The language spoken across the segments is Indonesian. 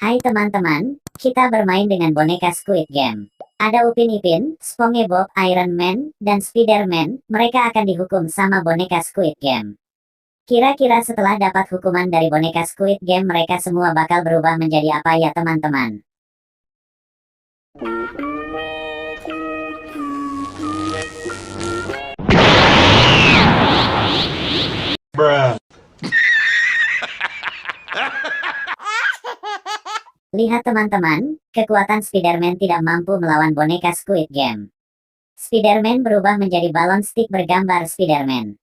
Hai teman-teman, kita bermain dengan boneka Squid Game. Ada Upin Ipin, SpongeBob, Iron Man, dan Spider-Man. Mereka akan dihukum sama boneka Squid Game. Kira-kira setelah dapat hukuman dari boneka Squid Game, mereka semua bakal berubah menjadi apa ya teman-teman? Lihat teman-teman, kekuatan Spider-Man tidak mampu melawan boneka Squid Game. Spider-Man berubah menjadi balon stick bergambar Spider-Man.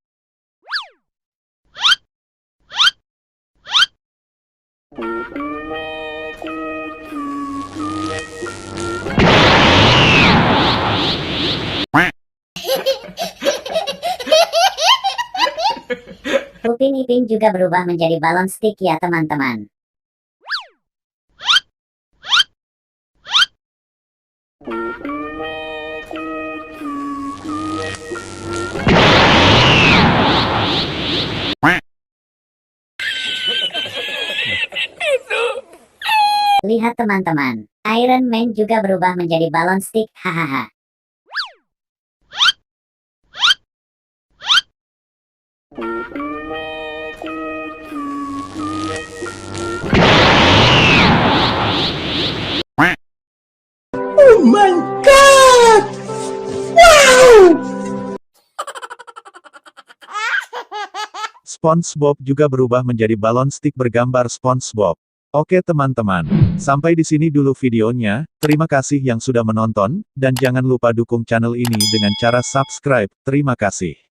Upin Ipin juga berubah menjadi balon stick ya teman-teman. Lihat teman-teman, Iron Man juga berubah menjadi balon stick, hahaha. Oh my god! Wow! SpongeBob juga berubah menjadi balon stick bergambar SpongeBob. Oke teman-teman, sampai di sini dulu videonya. Terima kasih yang sudah menonton, dan jangan lupa dukung channel ini dengan cara subscribe. Terima kasih.